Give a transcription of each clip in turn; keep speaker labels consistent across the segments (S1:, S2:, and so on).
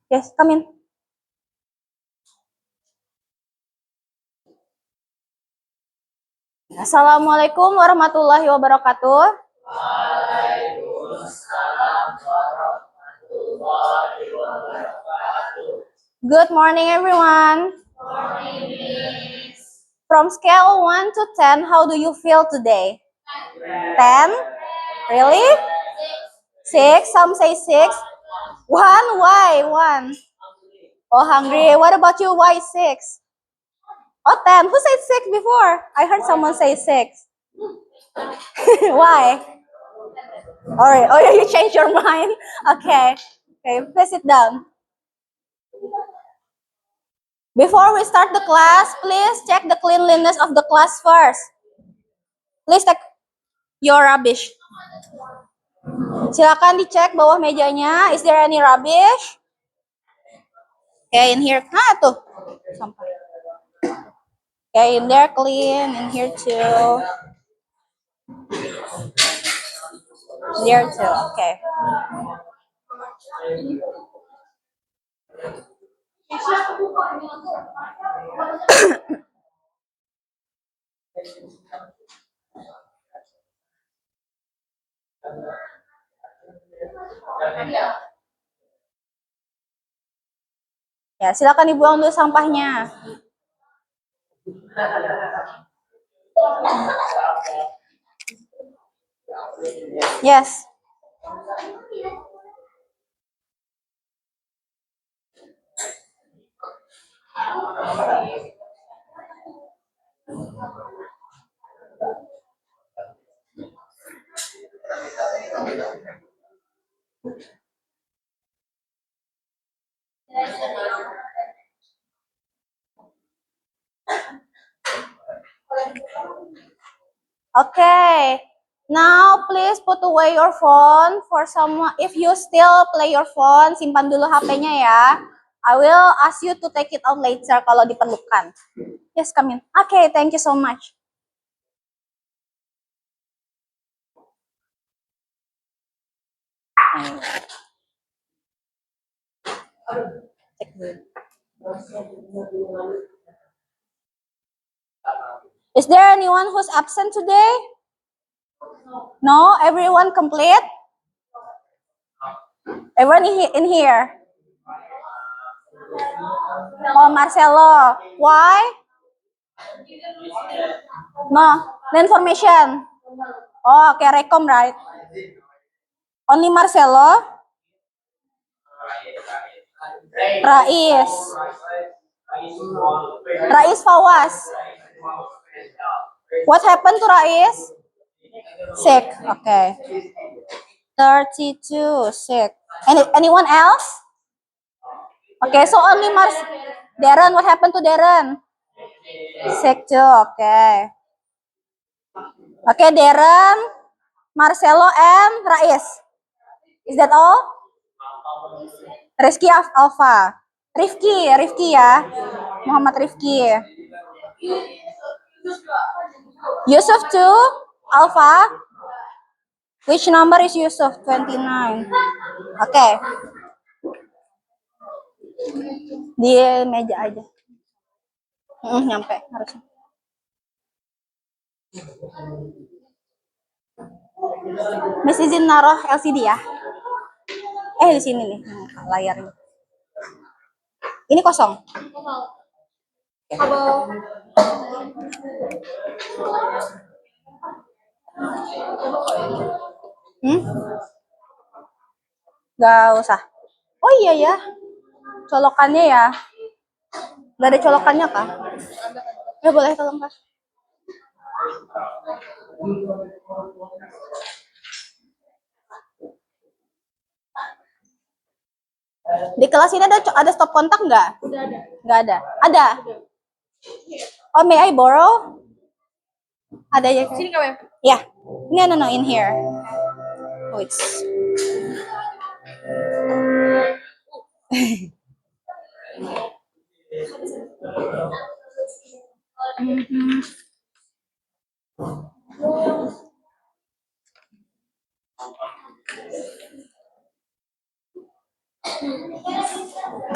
S1: Yes, come in. Assalamualaikum warahmatullahi wabarakatuh. Good morning, everyone. From scale 1 to 10, how do you feel today? 10? Really? 6? Some say 6. 1? Why 1? Oh, hungry. What about you? Why 6? Oh, 10. Who said 6 before? I heard someone say 6. Why? Alright. Oh, you changed your mind? Okay. Okay, please sit down. Before we start the class, please check the cleanliness of the class first. Please check your rubbish. Silakan dicek bawah mejanya. Is there any rubbish? Okay, in here. Tuh. Sampah. Okay, in there clean. In here too. There too. Okay. Ya, silakan dibuang dulu sampahnya. Yes. Okay. Now please put away your phone for someone. If you still play your phone, simpan dulu HP-nya ya. I will ask you to take it out later kalau diperlukan. Yes, come in. Okay, thank you so much. Is there anyone who's absent today? No? Everyone complete? Everyone in here? Oh, Marcelo. Why? No. The information. Oh, okay, Recom, right? Only Marcelo? Rais. Rais Fawaz. What happened to Rais? Sick. Okay. 32 sick. Anyone else? Okay, so only Darren. What happened to Darren? Sick too. Okay. Okay, Darren, Marcelo, and Rais. Is that all? Rizky Alfa. Rifki ya. Muhammad Rifki. Yusuf too? Alfa? Which number is Yusuf? 29. Okay. Di meja aja. Nyampe harusnya. Miss izin naruh LCD ya. Di sini nih layarnya. Ini kosong. Gak usah. Oh iya ya. Colokannya ya. Gak ada colokannya kah? Ya boleh tolong Kak. Di kelas ini ada stop kontak nggak? Udah ada. Nggak ada. Ada. Oh, may I borrow? Ada ya? Sini kau ya? Ya. No, in here. Oh, it's.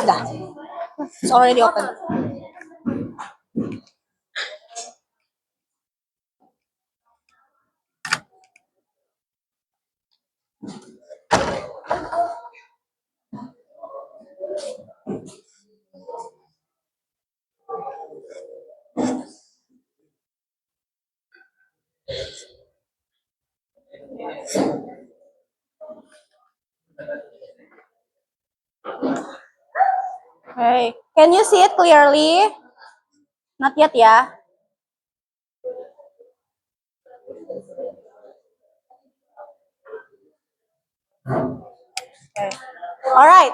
S1: Udah. It's already open. Okay. Can you see it clearly? Not yet, ya. Okay. All right.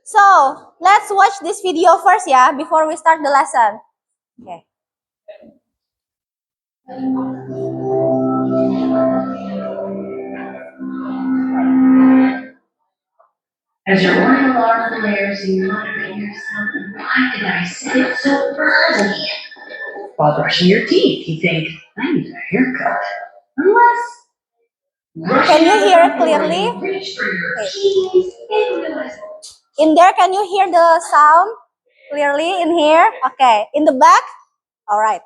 S1: So, let's watch this video first, ya, before we start the lesson. Okay.
S2: As your morning alarm blares, you mutter to yourself, why did I set it so early? While brushing your teeth, you think, I need a haircut. Unless
S1: Can you hear it clearly?
S2: you reach for your keys and realize,
S1: In there, can you hear the sound clearly in here? Okay. In the back? All right.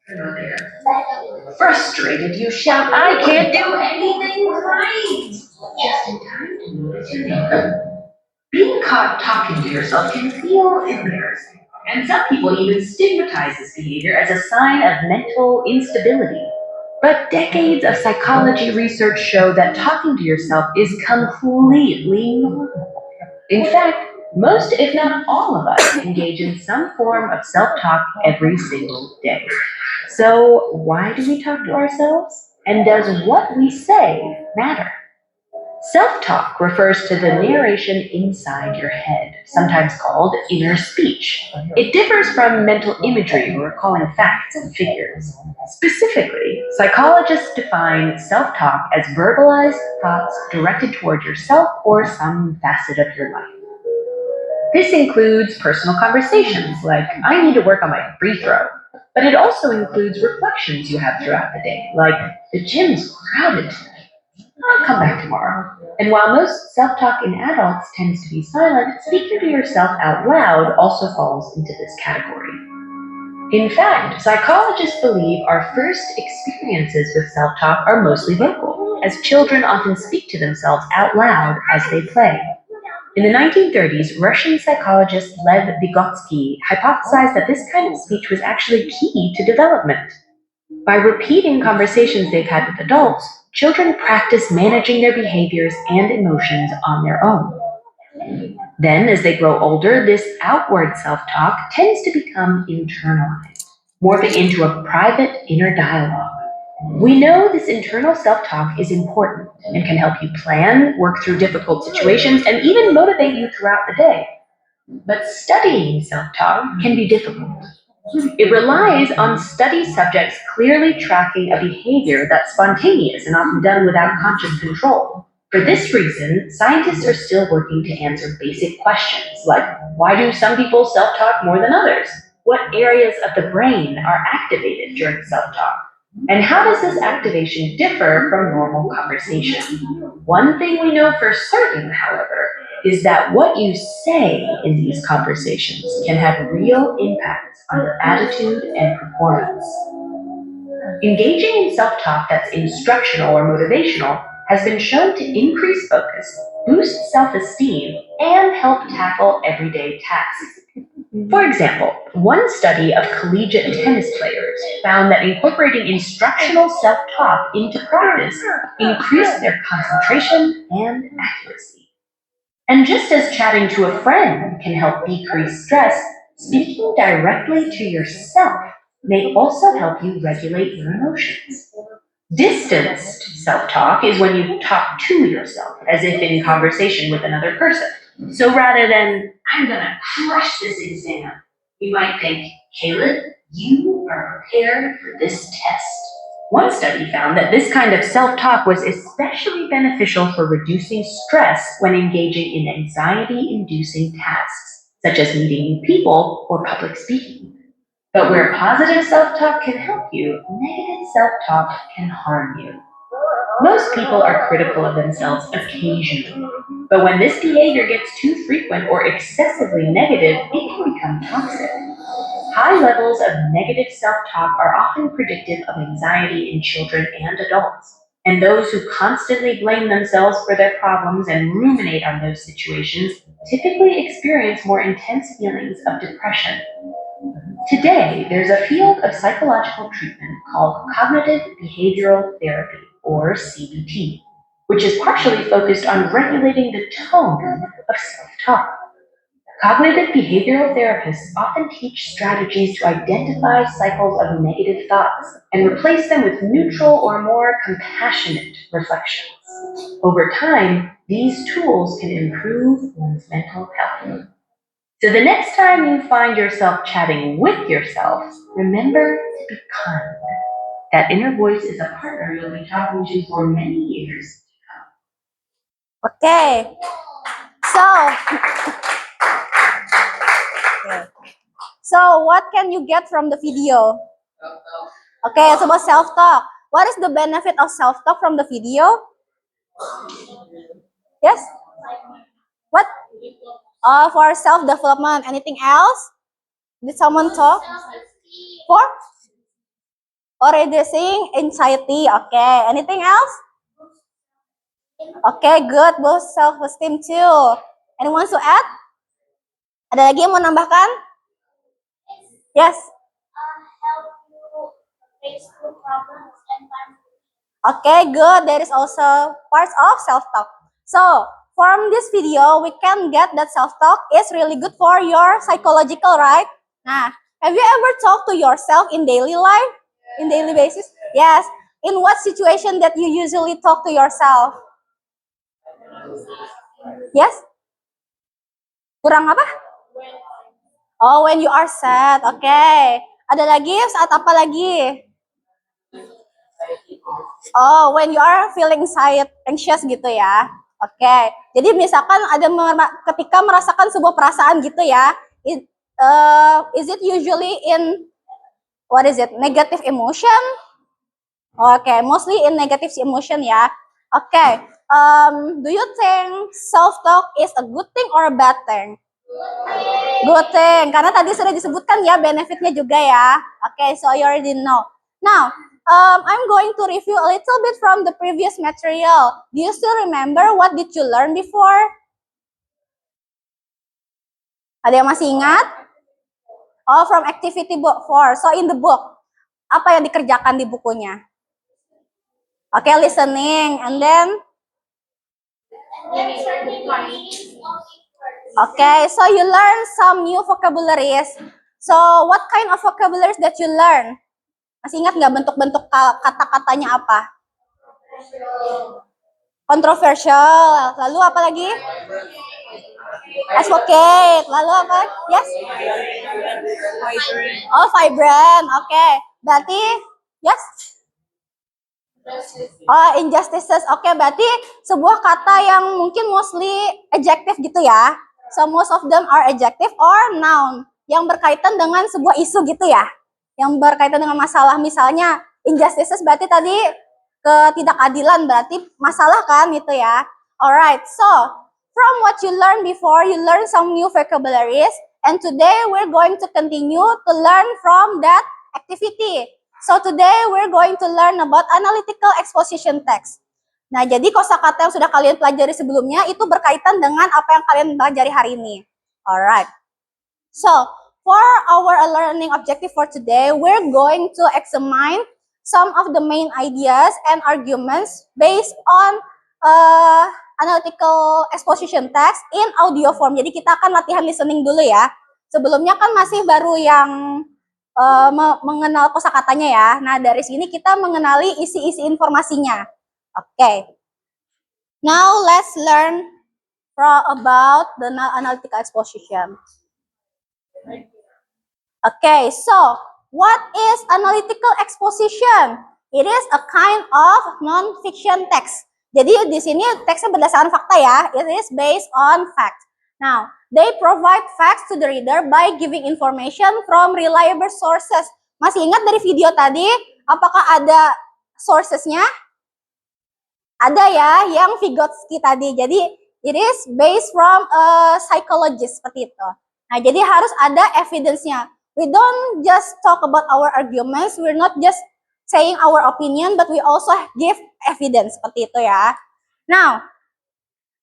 S2: you're not there. Frustrated, you shout, I can't do anything right. Just in time to notice your neighbor. Being caught talking to yourself can feel embarrassing, and some people even stigmatize this behavior as a sign of mental instability. But decades of psychology research show that talking to yourself is completely normal. In fact, most, if not all of us, engage in some form of self-talk every single day. So, why do we talk to ourselves? And does what we say matter? Self-talk refers to the narration inside your head, sometimes called inner speech. It differs from mental imagery or recalling facts and figures. Specifically, psychologists define self-talk as verbalized thoughts directed toward yourself or some facet of your life. This includes personal conversations like, I need to work on my free throw. But it also includes reflections you have throughout the day, like, the gym's crowded today. I'll come back tomorrow. And while most self-talk in adults tends to be silent, speaking to yourself out loud also falls into this category. In fact, psychologists believe our first experiences with self-talk are mostly vocal, as children often speak to themselves out loud as they play. In the 1930s, Russian psychologist Lev Vygotsky hypothesized that this kind of speech was actually key to development. By repeating conversations they've had with adults, children practice managing their behaviors and emotions on their own. Then, as they grow older, this outward self-talk tends to become internalized, morphing into a private inner dialogue. We know this internal self-talk is important and can help you plan, work through difficult situations, and even motivate you throughout the day. But studying self-talk can be difficult. It relies on study subjects clearly tracking a behavior that's spontaneous and often done without conscious control. For this reason, scientists are still working to answer basic questions like, why do some people self-talk more than others? What areas of the brain are activated during self-talk? And how does this activation differ from normal conversation? One thing we know for certain, however, is that what you say in these conversations can have real impacts on your attitude and performance. Engaging in self-talk that's instructional or motivational has been shown to increase focus, boost self-esteem, and help tackle everyday tasks. For example, one study of collegiate tennis players found that incorporating instructional self-talk into practice increased their concentration and accuracy. And just as chatting to a friend can help decrease stress, speaking directly to yourself may also help you regulate your emotions. Distanced self-talk is when you talk to yourself, as if in conversation with another person. So rather than, I'm gonna crush this exam, you might think, Caleb, you are prepared for this test. One study found that this kind of self-talk was especially beneficial for reducing stress when engaging in anxiety-inducing tasks, such as meeting new people or public speaking. But where positive self-talk can help you, negative self-talk can harm you. Most people are critical of themselves occasionally, but when this behavior gets too frequent or excessively negative, it can become toxic. High levels of negative self-talk are often predictive of anxiety in children and adults. And those who constantly blame themselves for their problems and ruminate on those situations typically experience more intense feelings of depression. Today, there's a field of psychological treatment called cognitive behavioral therapy, or CBT, which is partially focused on regulating the tone of self-talk. Cognitive behavioral therapists often teach strategies to identify cycles of negative thoughts and replace them with neutral or more compassionate reflections. Over time, these tools can improve one's mental health. So the next time you find yourself chatting with yourself, remember to be kind. That inner voice is a partner you'll be talking to for many years.
S1: Okay. So, what can you get from the video? Okay, it's about self-talk. What is the benefit of self-talk from the video? Yes? What? For self-development. Anything else? Did someone talk? For? For reducing anxiety. Okay. Anything else? Okay, good. Boost self-esteem too. Anyone to add? Ada lagi yang mau nambahkan? Yes. Okay, good. There is also parts of self-talk. So, from this video, we can get that self-talk is really good for your psychological, right? Nah, have you ever talked to yourself in daily life? In daily basis? Yes. In what situation that you usually talk to yourself? Yes? Kurang apa? Oh, when you are sad. Okay. Ada lagi? Saat apa lagi? Oh, when you are feeling anxious gitu ya. Oke. Jadi misalkan ada ketika merasakan sebuah perasaan gitu ya. Is it usually in what is it? Negative emotion? Okay, mostly in negative emotion ya. Okay. Do you think self-talk is a good thing or a bad thing? Good thing, karena tadi sudah disebutkan ya benefitnya juga ya. Okay, so you already know. Now, I'm going to review a little bit from the previous material. Do you still remember what did you learn before? Ada yang masih ingat? Oh, from activity book 4. So in the book, apa yang dikerjakan di bukunya? Okay, listening, and then? Okay, so you learn some new vocabularies. So what kind of vocabularies that you learn? Masih ingat nggak bentuk-bentuk kata-katanya apa? Controversial. Lalu apa lagi? Advocate. Lalu apa? Yes? Oh, vibrant. Okay. Berarti, yes? Oh, injustices. Okay, berarti sebuah kata yang mungkin mostly adjective gitu ya. So, most of them are adjective or noun. Yang berkaitan dengan sebuah isu gitu ya. Yang berkaitan dengan masalah. Misalnya, injustices berarti tadi ketidakadilan, berarti masalah kan gitu ya. Alright, so from what you learned before, you learn some new vocabularies. And today we're going to continue to learn from that activity. So today we're going to learn about analytical exposition text. Nah, jadi kosakata yang sudah kalian pelajari sebelumnya itu berkaitan dengan apa yang kalian pelajari hari ini. Alright. So, for our learning objective for today, we're going to examine some of the main ideas and arguments based on analytical exposition text in audio form. Jadi kita akan latihan listening dulu ya. Sebelumnya kan masih baru yang mengenal kosakatanya ya. Nah, dari sini kita mengenali isi-isi informasinya. Okay. Now let's learn about the analytical exposition. Okay, so what is analytical exposition? It is a kind of non-fiction text. Jadi di sini teksnya berdasarkan fakta ya. It is based on fact. Now, they provide facts to the reader by giving information from reliable sources. Masih ingat dari video tadi? Apakah ada sourcesnya? Ada ya yang Vygotsky tadi. Jadi it is based from a psychologist seperti itu. Nah, jadi harus ada evidence-nya. We don't just talk about our arguments, we're not just saying our opinion, but we also give evidence seperti itu ya. Now,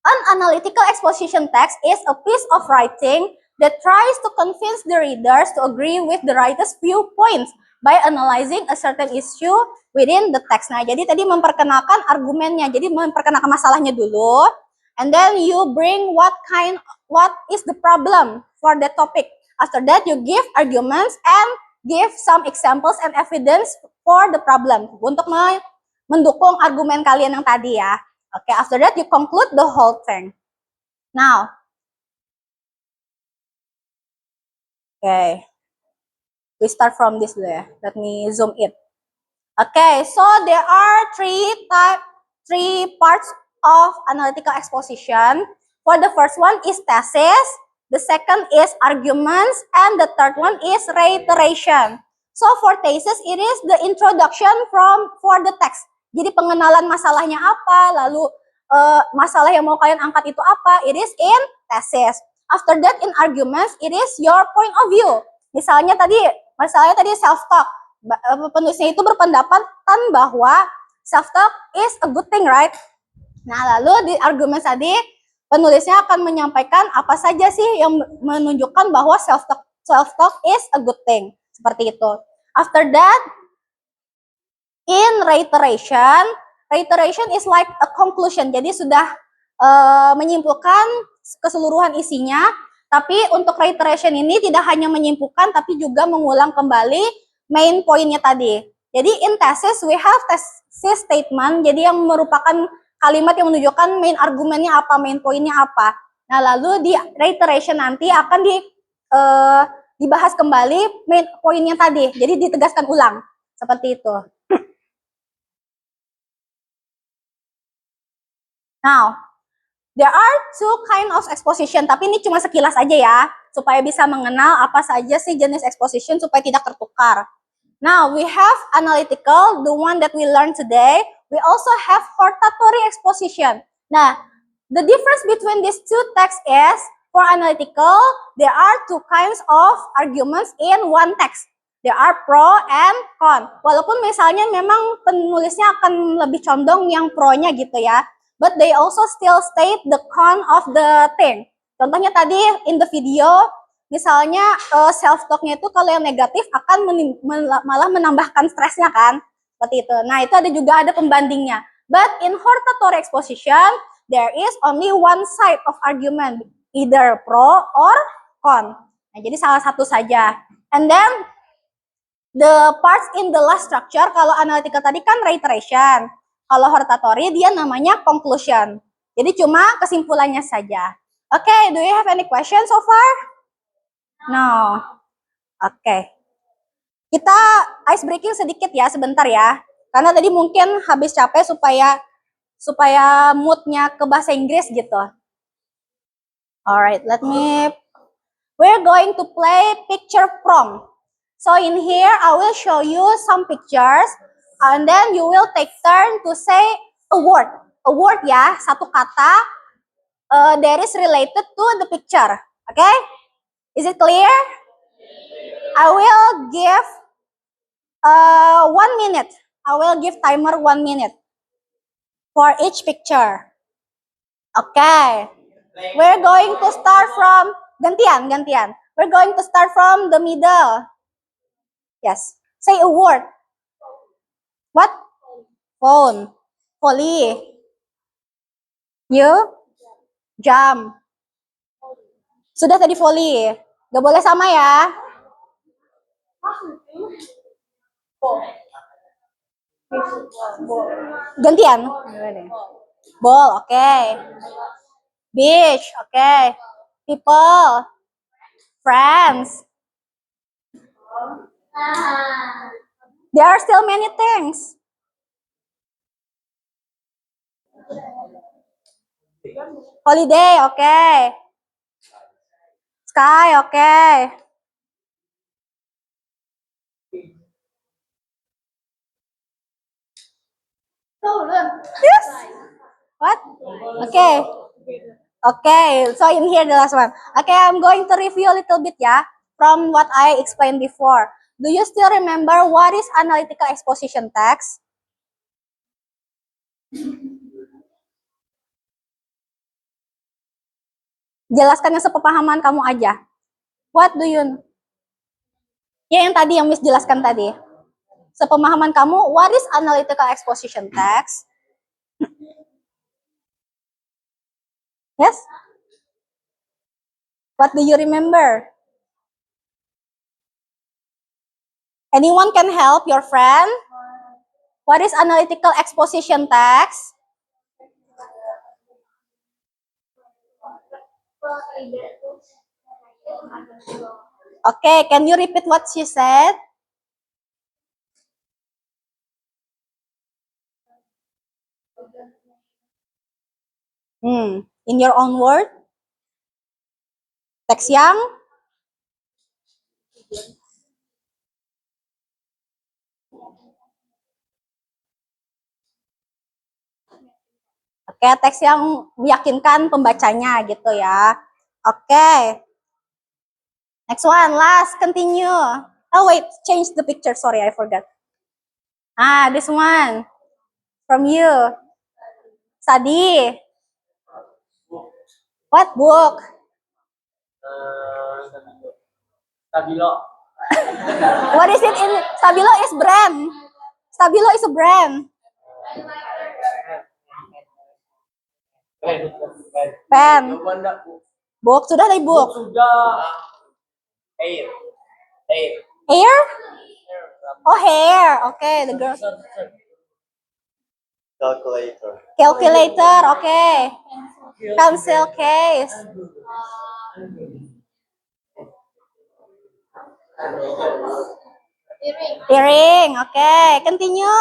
S1: an analytical exposition text is a piece of writing that tries to convince the readers to agree with the writer's viewpoints by analyzing a certain issue within the text. Nah, jadi tadi memperkenalkan argumennya. Jadi memperkenalkan masalahnya dulu, and then you bring what is the problem for the topic. After that, you give arguments and give some examples and evidence for the problem untuk mendukung argumen kalian yang tadi ya. Okay, after that you conclude the whole thing. Now, okay, we start from this there. Let me zoom it. Okay, so there are three parts of analytical exposition. For the first one is thesis, the second is arguments, and the third one is reiteration. So for thesis, it is the introduction for the text. Jadi pengenalan masalahnya apa, lalu masalah yang mau kalian angkat itu apa, it is in thesis. After that, in arguments, it is your point of view. Misalnya tadi, masalahnya tadi self-talk. Penulisnya itu berpendapat bahwa self-talk is a good thing, right? Nah, lalu di argumen tadi, penulisnya akan menyampaikan apa saja sih yang menunjukkan bahwa self-talk is a good thing. Seperti itu. After that, in reiteration is like a conclusion. Jadi sudah menyimpulkan keseluruhan isinya, tapi untuk reiteration ini tidak hanya menyimpulkan, tapi juga mengulang kembali main poinnya tadi. Jadi in thesis, we have thesis statement, jadi yang merupakan kalimat yang menunjukkan main argumennya apa, main poinnya apa. Nah, lalu di reiteration nanti akan dibahas kembali main poinnya tadi, jadi ditegaskan ulang, seperti itu. Now, there are two kind of exposition, tapi ini cuma sekilas aja ya, supaya bisa mengenal apa saja sih jenis exposition supaya tidak tertukar. Now, we have analytical, the one that we learned today. We also have hortatory exposition. Nah, the difference between these two texts is, for analytical, there are two kinds of arguments in one text. There are pro and con. Walaupun misalnya memang penulisnya akan lebih condong yang pro-nya gitu ya, but they also still state the con of the thing. Contohnya tadi in the video, misalnya self-talk-nya itu kalau yang negatif akan malah menambahkan stresnya kan, seperti itu. Nah, itu ada pembandingnya. But in hortatory exposition, there is only one side of argument, either pro or con. Nah, jadi salah satu saja. And then the parts in the last structure, kalau analytical tadi kan reiteration. Kalau hortatory dia namanya conclusion. Jadi cuma kesimpulannya saja. Okay, do you have any questions so far? No. Okay. Kita ice breaking sedikit ya, sebentar ya. Karena tadi mungkin habis capek supaya moodnya ke bahasa Inggris gitu. Alright, we're going to play picture prompt. So in here, I will show you some pictures, and then you will take turn to say a word. A word ya, satu kata that is related to the picture. Okay? Is it clear? I will give 1 minute. I will give timer 1 minute for each picture. Okay. We're going to start from gantian. We're going to start from the middle. Yes. Say a word. What? Phone. Volley. You? Jam. Sudah tadi volley. Gak boleh sama ya. Gantian. Ball, okay. Beach, okay. People. Friends. There are still many things. Holiday, okay. Sky, okay. Yes. What? Okay. Okay, so in here the last one. Okay, I'm going to review a little bit ya from what I explained before. Do you still remember what is analytical exposition text? Jelaskan yang sepemahaman kamu aja. What do you? Ya yang tadi yang Miss jelaskan tadi. Sepemahaman kamu, what is analytical exposition text? Yes? What do you remember? Anyone can help your friend? What is analytical exposition text? Okay, can you repeat what she said? In your own word? Teks yang? Oke, teks yang meyakinkan pembacanya gitu ya. Oke. Next one, last, continue. Oh wait, change the picture, sorry, I forgot. This one. From you. Study. What book?
S3: Stabilo.
S1: What is it in Stabilo is brand. Stabilo is a brand. Pen. Book sudah dari book.
S3: Sudah. Air.
S1: Hair? Oh hair. Okay, the girls. Calculator. Okay. Pencil case. Earring. Okay, continue.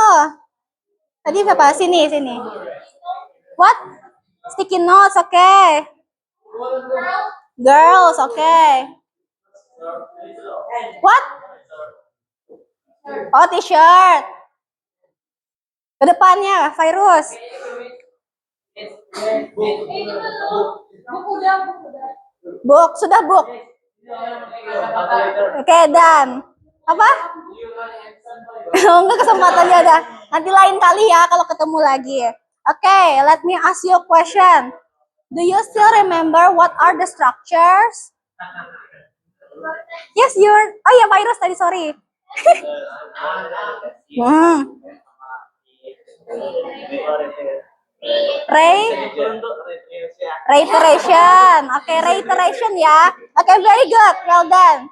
S1: Tadi apa? Sini. What? Sticky notes. Okay. Girls. Okay. What? Oh, t-shirt. Kedepannya, virus. Book, sudah book. Oke, dan apa? Enggak, kesempatannya ada. Nanti lain kali ya kalau ketemu lagi. Oke, let me ask you a question. Do you still remember what are the structures? Yes, oh ya, virus tadi, sorry. Reiteration. Okay, reiteration ya. Okay, very good. Well done.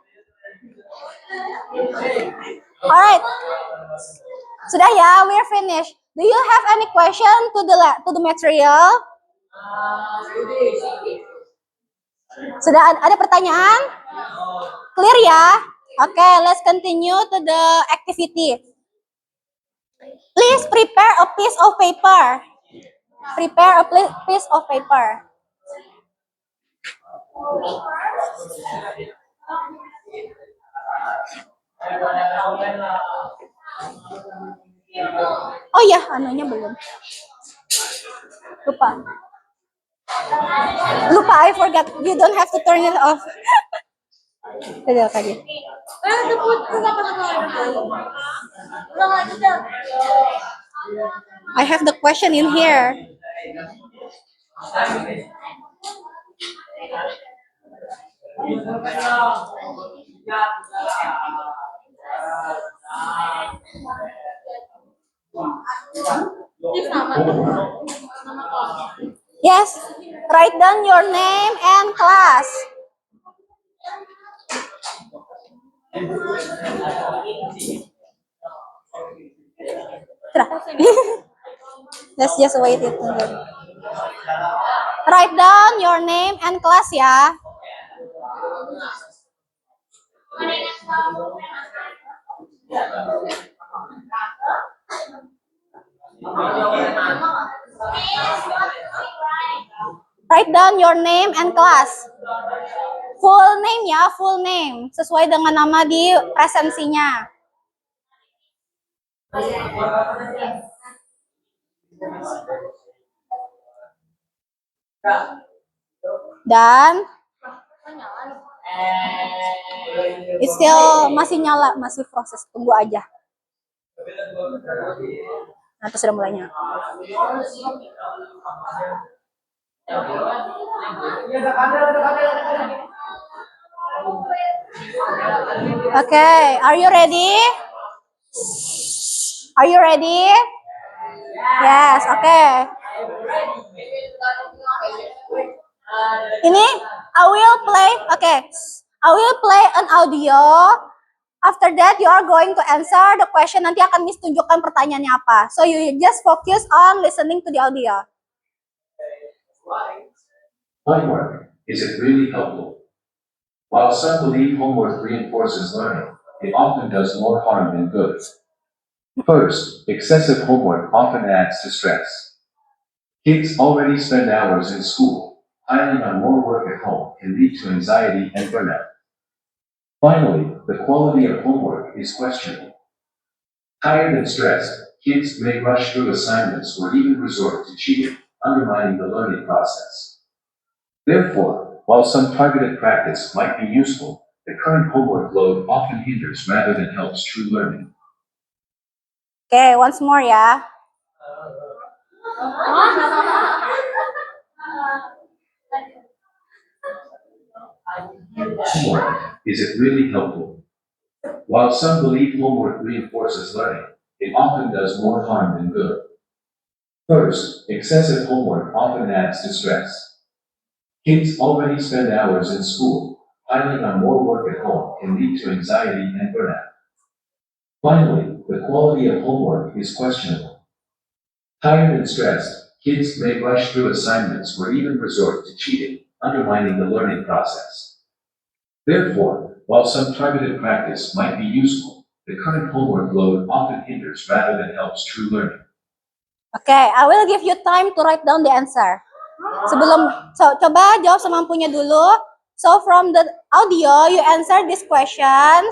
S1: Alright. Sudah ya, we're finished. Do you have any question to the material? Sudah ada pertanyaan? Clear ya? Okay, let's continue to the activity. Please prepare a piece of paper. Prepare a piece of paper. Oh ya, anunya belum. Lupa, I forgot. You don't have to turn it off. I have the question in here. Yes, write down your name and class. Let's just wait it. Write down your name and class ya. Write down your name and class. Full name ya, full name. Sesuai dengan nama di presensinya. Dan it's still masih nyala, masih proses, tunggu aja. Nah, itu sudah mulai nyala. Okay, are you ready? Are you ready? Yes, okay. Ini I will play, okay. I will play an audio. After that, you are going to answer the question. Nanti akan Miss tunjukkan pertanyaannya apa. So you just focus on listening to the audio.
S4: Homework, is it really helpful? While some believe homework reinforces learning, it often does more harm than good. First, excessive homework often adds to stress. Kids already spend hours in school. Piling on more work at home can lead to anxiety and burnout. Finally, the quality of homework is questionable. Tired and stressed, kids may rush through assignments or even resort to cheating, undermining the learning process. Therefore, while some targeted practice might be useful, the current homework load often hinders rather than helps true learning.
S1: Okay, once more ya.
S4: Homework, is it really helpful? While some believe homework reinforces learning, it often does more harm than good. First, excessive homework often adds to stress. Kids already spend hours in school. Piling on more work at home can lead to anxiety and burnout. Finally, the quality of homework is questionable. Tired and stressed, kids may rush through assignments or even resort to cheating, undermining the learning process. Therefore, while some targeted practice might be useful, the current homework load often hinders rather than helps true learning.
S1: Okay, I will give you time to write down the answer. Coba jawab semampunya dulu. So from the audio, you answer these questions.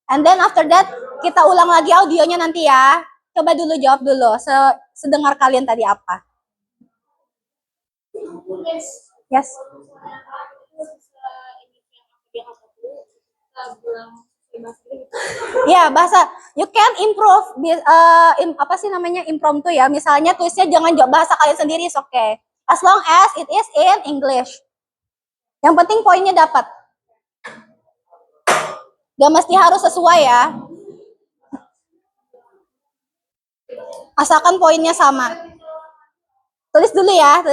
S1: And then after that, kita ulang lagi audionya nanti ya. Coba dulu jawab dulu, sedengar kalian tadi apa. Yes. Ya, bahasa. You can improve, apa sih namanya, impromptu ya. Misalnya tulisnya jangan jawab bahasa kalian sendiri, is okay. As long as it is in English. Yang penting poinnya dapat. Gak mesti harus sesuai ya. Asalkan poinnya sama. Tulis dulu ya,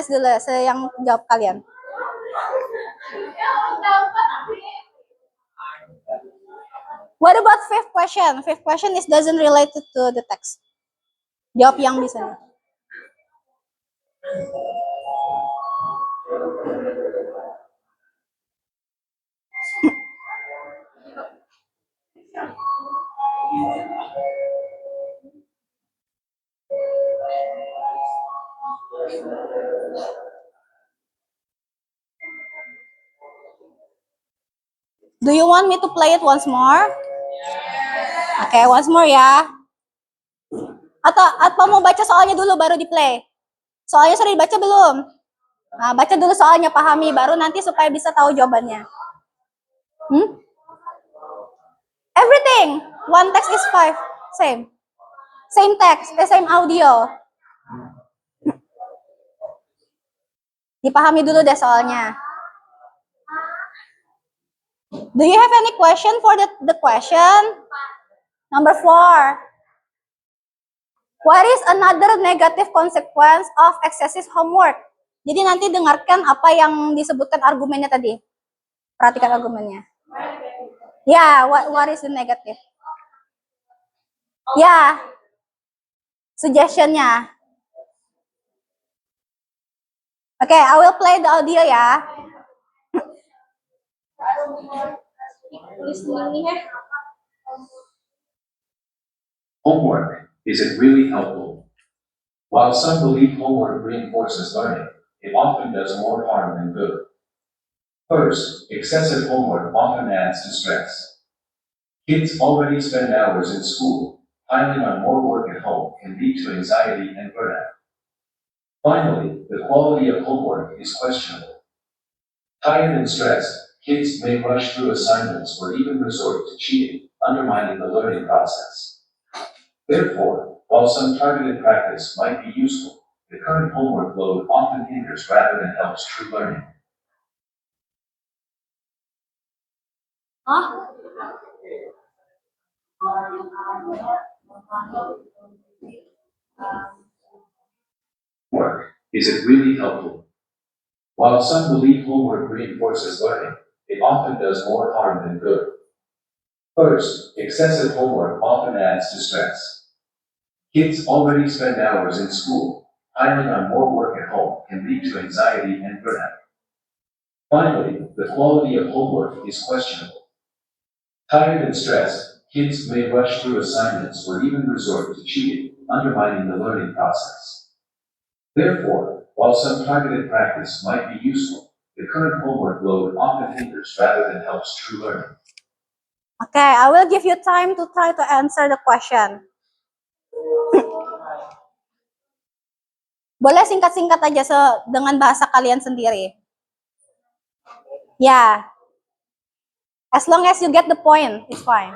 S1: yang jawab kalian. What about fifth question? Fifth question is doesn't relate to the text. Jawab yang bisa. Do you want me to play it once more? Okay, once more ya. Atau mau baca soalnya dulu baru di-play? Soalnya sudah dibaca belum? Nah, baca dulu soalnya, pahami, baru nanti supaya bisa tahu jawabannya. Everything. One text is 5. Same. Same text, the same audio. Dipahami dulu deh soalnya. Do you have any question for the question? Number 4. What is another negative consequence of excessive homework? Jadi nanti dengarkan apa yang disebutkan argumennya tadi. Perhatikan argumennya. Ya, what is the negative? Ya, suggestionnya. Okay, I will play the audio ya.
S4: Homework, is it really helpful? While some believe homework reinforces learning, it often does more harm than good. First, excessive homework often adds to stress. Kids already spend hours in school. piling on more work at home can lead to anxiety and burnout. Finally, the quality of homework is questionable. Tired and stressed, kids may rush through assignments or even resort to cheating, undermining the learning process. Therefore, while some targeted practice might be useful, the current homework load often hinders rather than helps true learning.
S1: Huh?
S4: Homework, is it really helpful? While some believe homework reinforces learning, it often does more harm than good. First, excessive homework often adds to stress. Kids already spend hours in school. Piling on more work at home can lead to anxiety and burnout. Finally, the quality of homework is questionable. Tired and stressed, kids may rush through assignments or even resort to cheating, undermining the learning process. Therefore, while some targeted practice might be useful, the current homework load often hinders rather than helps true learning.
S1: Okay, I will give you time to try to answer the question. Boleh singkat-singkat aja dengan bahasa kalian sendiri. Yeah. As long as you get the point, it's fine.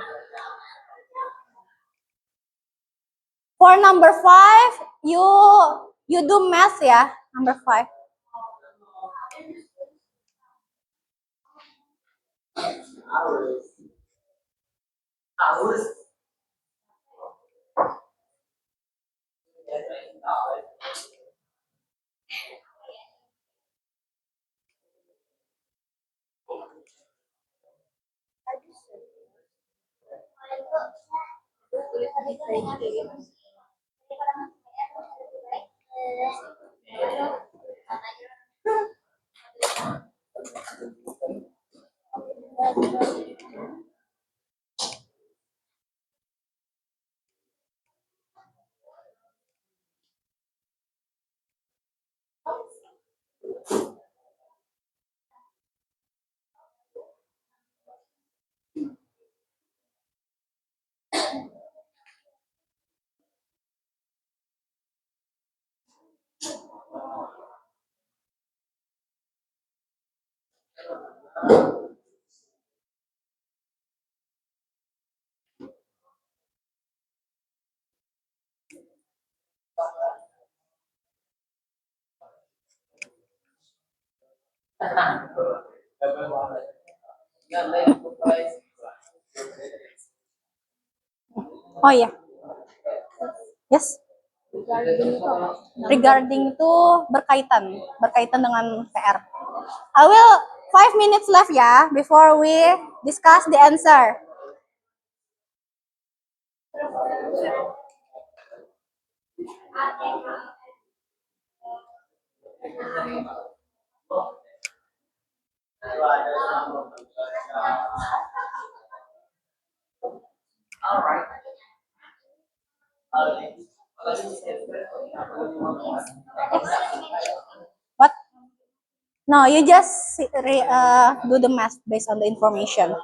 S1: For number 5, you do math ya, number 5. Oh ya, yes. Regarding itu berkaitan dengan PR. I will 5 minutes left ya before we discuss the answer. What? No, you just do the math based on the information.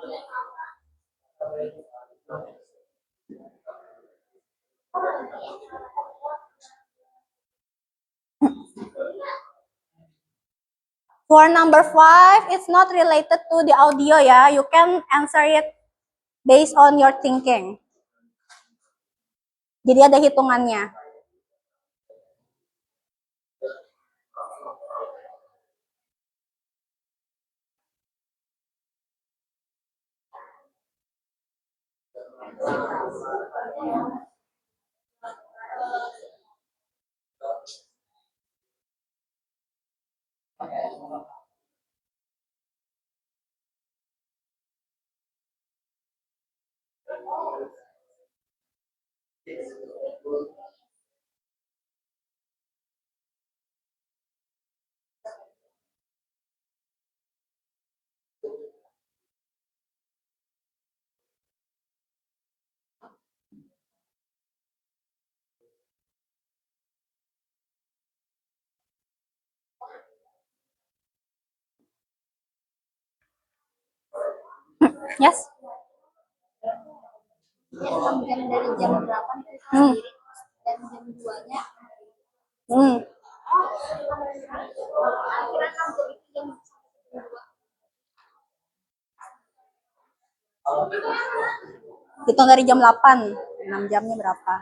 S1: For number 5, it's not related to the audio ya. You can answer it based on your thinking. Jadi ada hitungannya. Yes. Hmm. Hitung dari jam 8. 6 jamnya berapa?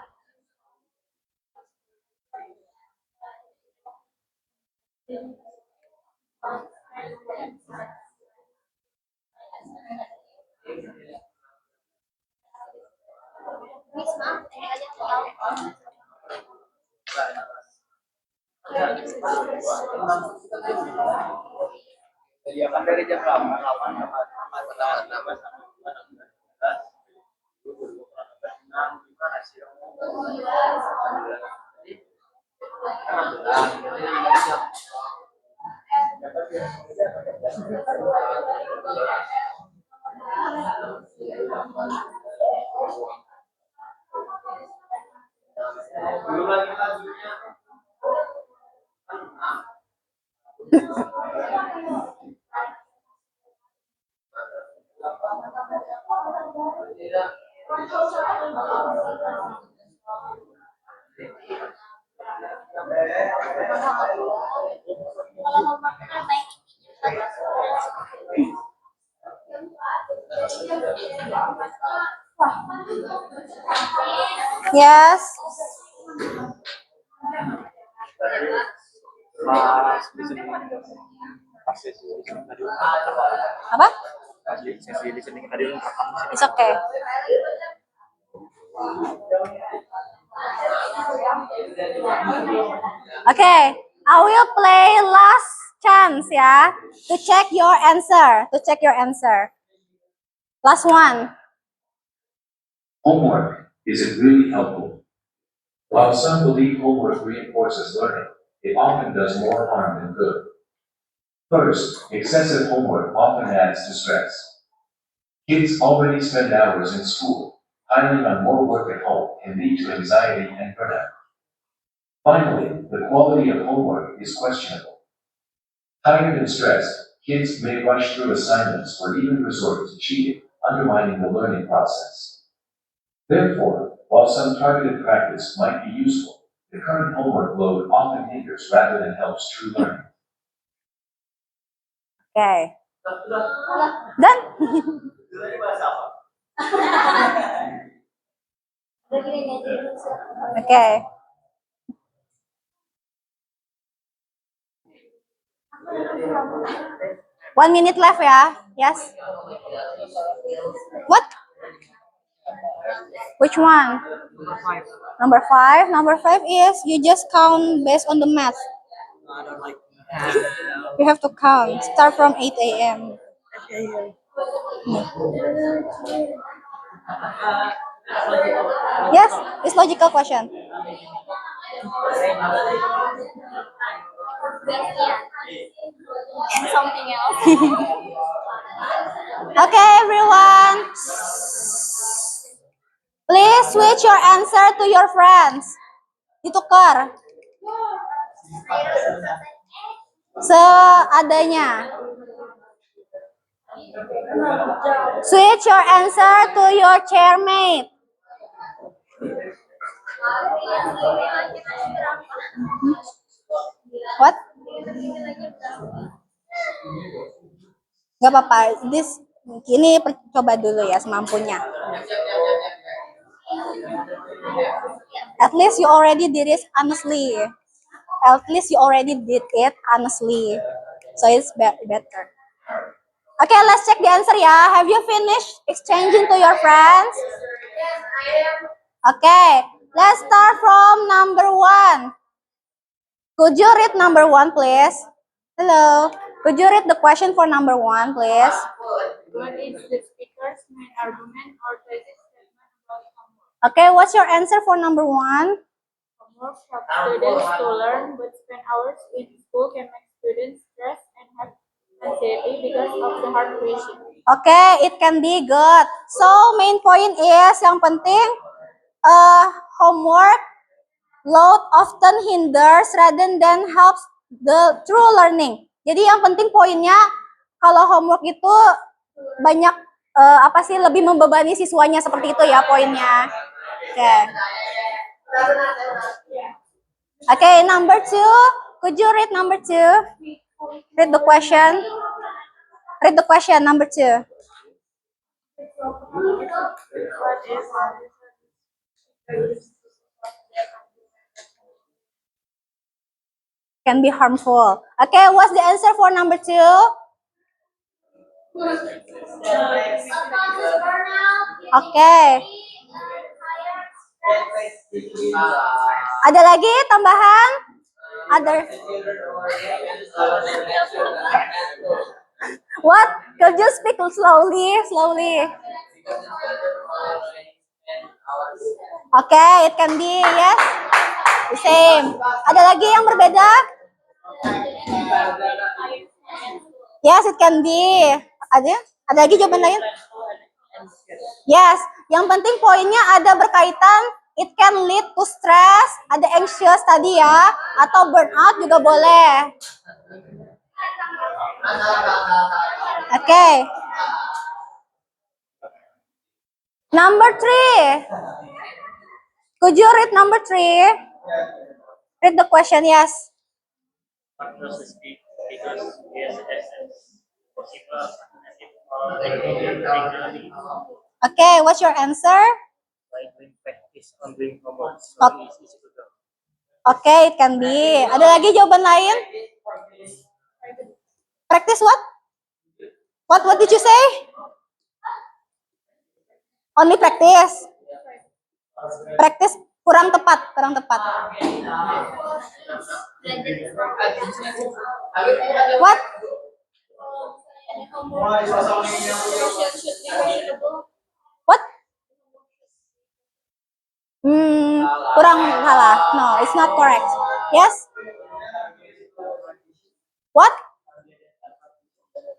S3: Jadi akan dari jam 8, 8 sama 16. Belum lagi lagunya.
S1: Yes. Apa?
S3: Sesi listening tadi lu rekam di sini.
S1: It's okay. Okay, I will play last chance ya to check your answer. To check your answer. Last one.
S4: Homework, is it really helpful? While some believe homework reinforces learning, it often does more harm than good. First, excessive homework often adds to stress. Kids already spend hours in school. Piling on more work at home can lead to anxiety and burnout. Finally, the quality of homework is questionable. Tired and stressed, kids may rush through assignments or even resort to cheating, undermining the learning process. Therefore, while some targeted practice might be useful, the current homework load often hinders rather than helps true learning.
S1: Okay. Done. Okay. One minute left ya. Yes. What? Which one? Number five. Number five is you just count based on the math.
S3: I don't like.
S1: You have to count. Start from 8 a.m. Yes, it's logical question.
S5: Something else.
S1: Okay, everyone. Please switch your answer to your friends. Ditukar. Seadanya. Switch your answer to your chairmate. What? Gak apa-apa. Ini coba dulu ya semampunya. At least you already did it honestly. At least you already did it honestly. So it's better. Okay, let's check the answer ya. Have you finished exchanging to your friends? Okay, let's start from number one. Could you read number one, please? Hello. Could you read the question for number one, please?
S5: What is the speaker's main argument or thesis statement about homework?
S1: Okay, what's your answer for number one?
S5: Homework helps students to learn, but spend hours in school can make students stressed and have anxiety because of the hard question.
S1: Okay, it can be good. So, main point is yang penting homework load often hinders rather than helps the true learning. Jadi yang penting poinnya kalau homework itu banyak apa sih lebih membebani siswanya seperti itu ya poinnya. Oke. Oke, number 2. Could you read number 2? Read the question. Read the question number 2. Can be harmful. Okay, what's the answer for number 2? Okay. Ada lagi tambahan? Other. What? Could you speak slowly? Okay, it can be, yes. The same. Ada lagi yang berbeda? Yes, it can be. Ada lagi jawaban lain? Yes. Yang penting poinnya ada berkaitan. It can lead to stress. Ada anxious tadi ya. Atau burnout juga boleh. Okay. Number 3. Could you read number 3? Read the question, yes.
S3: What does this mean? Because yes, essence possible regularly
S1: Okay, what's your answer?
S3: by doing practice on doing homework. So
S1: Okay.
S3: it's easy to do.
S1: Okay, it can be. Ada lagi jawaban lain? Practice what? What did you say? Only practice. Practice kurang tepat. What? What? Kurang salah. No, it's not correct. Yes? What?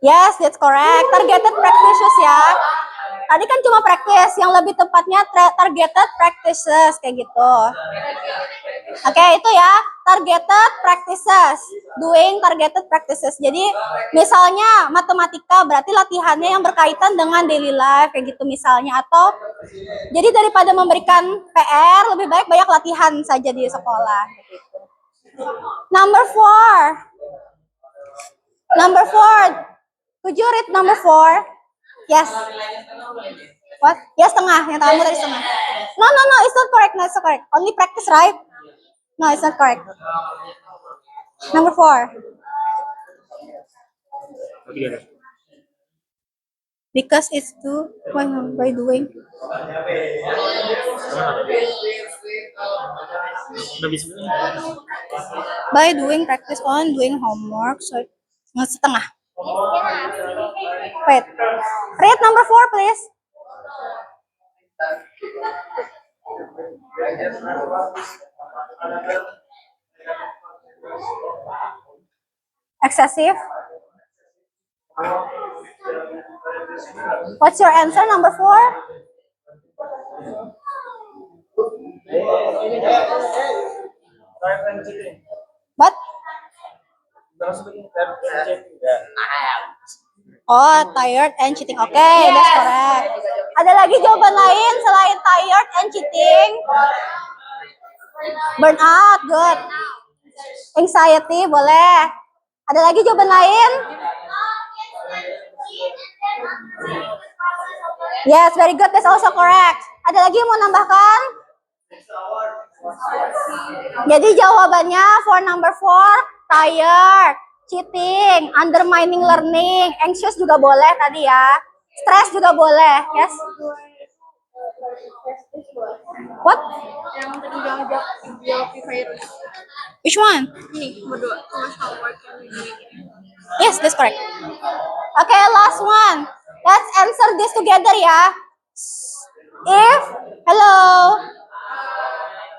S1: Yes, that's correct. Targeted practices ya. Tadi kan cuma practice, yang lebih tepatnya targeted practices kayak gitu. Oke, itu ya, targeted practices. Doing targeted practices. Jadi, misalnya matematika berarti latihannya yang berkaitan dengan daily life kayak gitu misalnya, atau jadi daripada memberikan PR, lebih baik banyak latihan saja di sekolah. Number 4. Could you read number 4? Yes. What? Yes, setengah. Yang kamu tadi setengah. No, it's not correct. Only practice, right? No, it's not correct. Number 4. Because it's too. By doing. By doing practice on doing homework. So, setengah. Wait. Read number 4, please. Excessive. What's your answer, number 4? What? Oh, tired and cheating. Okay, that's correct. Ada lagi jawaban lain selain tired and cheating? Burnout, good. Anxiety, boleh. Ada lagi jawaban lain? Yes, very good. That's also correct. Ada lagi yang mau nambahkan? Jadi jawabannya for number 4, tired, cheating, undermining learning, anxious juga boleh tadi ya. Stress juga boleh, yes? What?
S5: Yang tadi jawab virus.
S1: Which one?
S5: Ini berdua. Homework yang ini.
S1: Yes, that's correct. Okay, last one. Let's answer this together ya.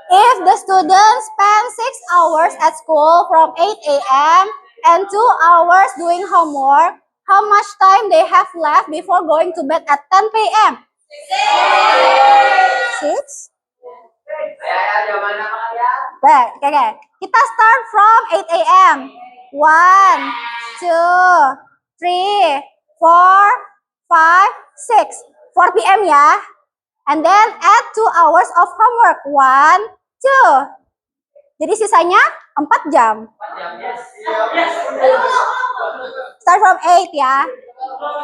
S1: If the students spend 6 hours at school from 8 a.m. and 2 hours doing homework, how much time they have left before going to bed at 10 p.m.? 6? Okay. Kita start from 8 a.m. 1, 2, 3, 4, 5, 6. 4 p.m. ya. And then add 2 hours of homework. 1, 2. Jadi sisanya 4 jam. Start from 8 ya.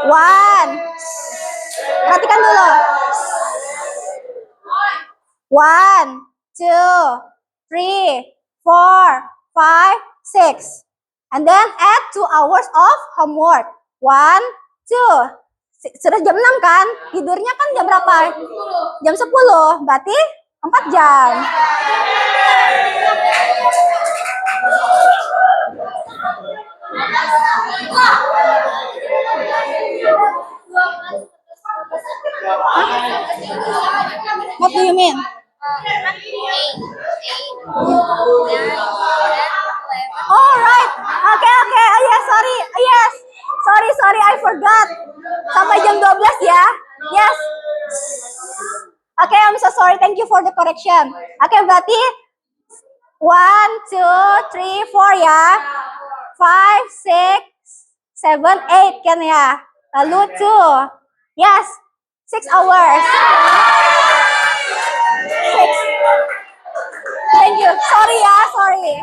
S1: 1. Perhatikan dulu. 1, 2, 3, 4, 5, 6. And then add 2 hours of homework. 1, 2. Sudah jam 6 kan? Tidurnya kan jam berapa? Jam 10. Berarti 4 jam. What do you mean? Oh, right. Okay. Oh, yes, sorry. Yes. Sorry, I forgot. Sampai jam 12 ya. Yes. Okay, I'm so sorry. Thank you for the correction. Okay, berarti 1, 2, 3, 4 ya. 5, 6, 7, 8 kan ya. Lalu 2. Yes. 6 hours. 6. Thank you. Sorry ya, sorry.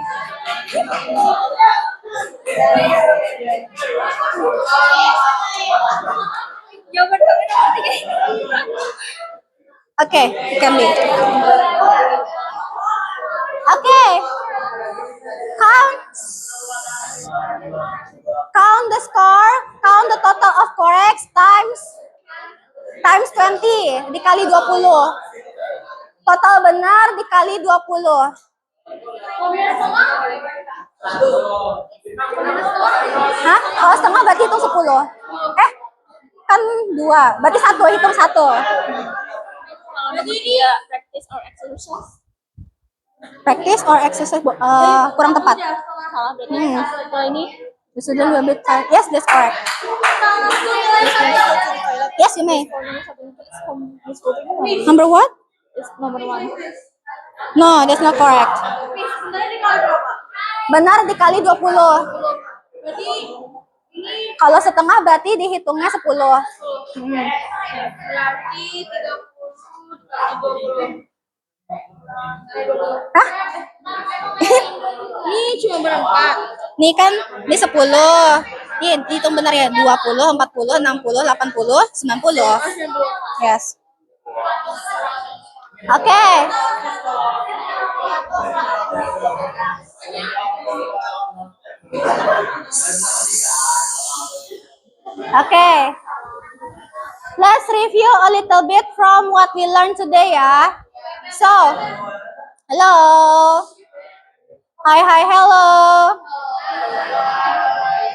S1: Okay, can be. Okay. Count the score, count the total of corrects times 20 dikali 20. Total benar dikali 20. Hah? Kalau setengah berarti hitung 10. Kan 2. Berarti 1, hitung 1.
S5: Jadi dia practice or exercise.
S1: Practice or exercise kurang tepat.
S5: Salah berarti. Kalau ini
S1: You shouldn't be a bit tired. Yes, that's correct. Yes, you may. Number what?
S5: is number 1.
S1: No, that's not correct. Benar dikali 20. Kalau setengah berarti dihitungnya 10.
S5: Berarti 30.
S1: Hah?
S5: Ini cuma berempat.
S1: Nih kan, ini 10. Nih, hitung benar ya. 20, 40, 60, 80, 90. Yes. Oke. Oke. Let's review a little bit from what we learned today ya. So, hello. Hi, hello.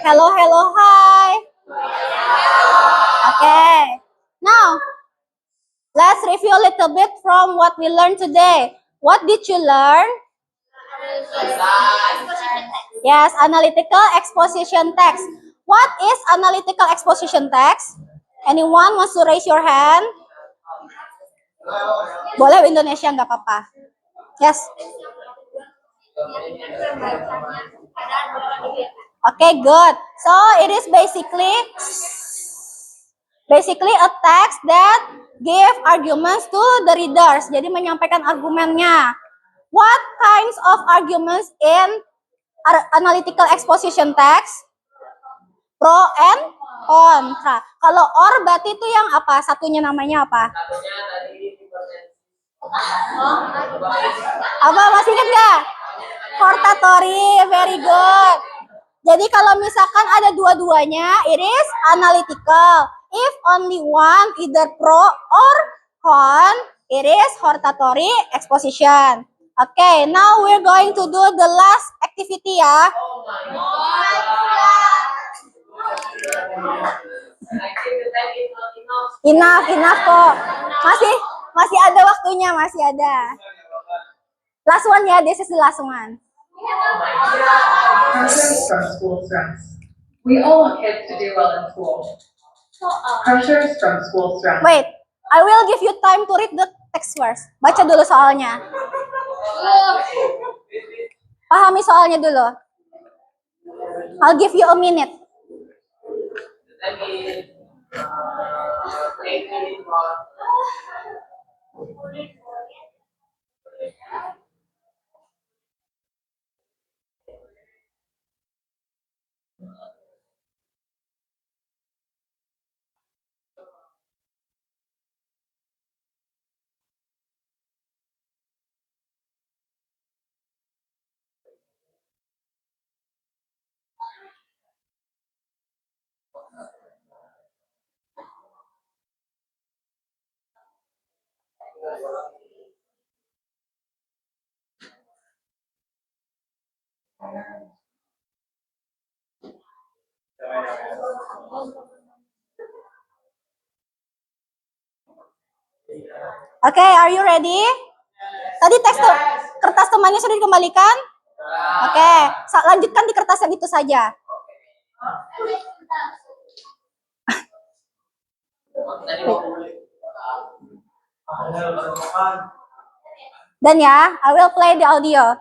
S1: Hello, hi. Okay. Now, let's review a little bit from what we learned today. What did you learn? Yes, analytical exposition text. What is analytical exposition text? Anyone wants to raise your hand? Boleh Indonesia, nggak apa-apa. Yes. Okay, good. So it is basically a text that give arguments to the readers. Jadi menyampaikan argumennya. What kinds of arguments in analytical exposition text? Pro and kontra. Kalau or berarti itu yang apa? Satunya namanya apa? Apa masih ingat nggak? Hortatory, very good. Jadi kalau misalkan ada dua-duanya, it is analytical. If only one, either pro or con, it is hortatory exposition. Okay, now we're going to do the last activity ya. Enough kok. Masih ada waktunya, masih ada. Last one ya, this is the last one.
S2: Pressure from school stress. We all want kids to do well in school. Pressures from school stress.
S1: Wait, I will give you time to read the text first. Baca dulu soalnya. Pahami soalnya dulu. I'll give you a minute. Oke, are you ready? Tadi kertas temannya sudah dikembalikan? Oke, lanjutkan di kertas yang itu saja. Dan ya, I will play the audio.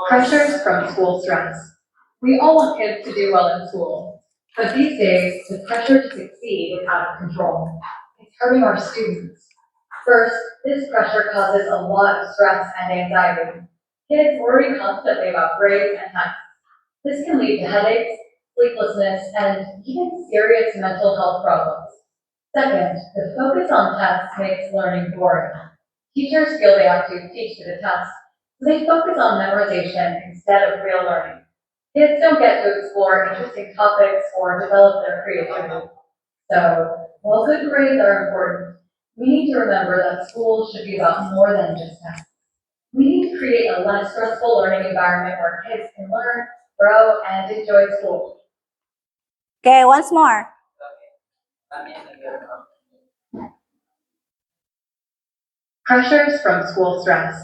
S2: Pressures from school stress. We all want kids to do well in school, but these days, the pressure to succeed is out of control. It's hurting our students. First, this pressure causes a lot of stress and anxiety. Kids worry constantly about grades and tests. This can lead to headaches, sleeplessness, and even serious mental health problems. Second, the focus on tests makes learning boring. Teachers feel they have to teach to the test, so they focus on memorization instead of real learning. Kids don't get to explore interesting topics or develop their creativity. So, while good grades are important, we need to remember that school should be about more than just tests. We need to create a less stressful learning environment where kids can learn, grow, and enjoy school.
S1: Okay, once more.
S2: Pressures from school stress.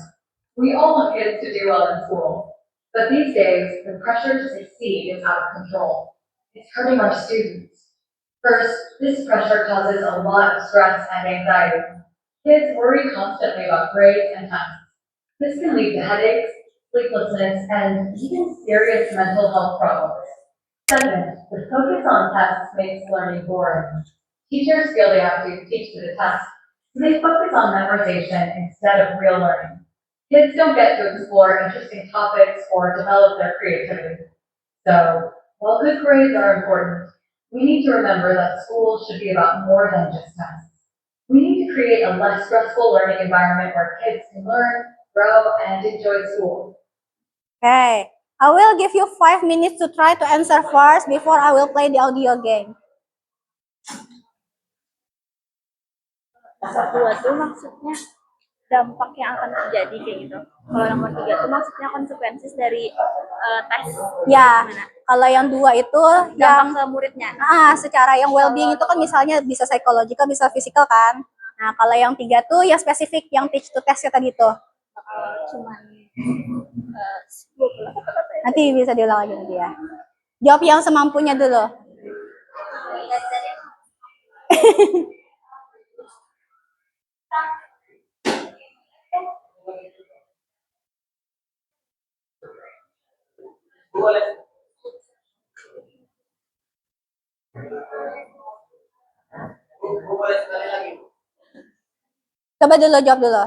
S2: We all want kids to do well in school, but these days, the pressure to succeed is out of control. It's hurting our students. First, this pressure causes a lot of stress and anxiety. Kids worry constantly about grades and tests. This can lead to headaches, sleeplessness, and even serious mental health problems. Second, the focus on tests makes learning boring. Teachers feel they have to teach to the test, so they focus on memorization instead of real learning. Kids don't get to explore interesting topics or develop their creativity. So, while good grades are important, we need to remember that school should be about more than just tests. We need to create a less stressful learning environment where kids can learn, grow, and enjoy school.
S1: Okay, I will give you 5 minutes to try to answer first before I will play the audio game.
S5: Dua tuh maksudnya dampak yang akan terjadi kayak gitu. Kalau nomor 3 tuh maksudnya konsekuensi dari tes.
S1: Ya, kalau yang 2 itu yang
S5: Dampak ke muridnya.
S1: secara yang well-being itu kan misalnya bisa psychological, bisa physical kan. Nah, kalau yang 3 tuh yang spesifik, yang teach to test kayak tadi tuh.
S5: Cuman
S1: Nanti bisa diulang lagi nanti ya. Jawab yang semampunya dulu. Coba dulu jawab dulu.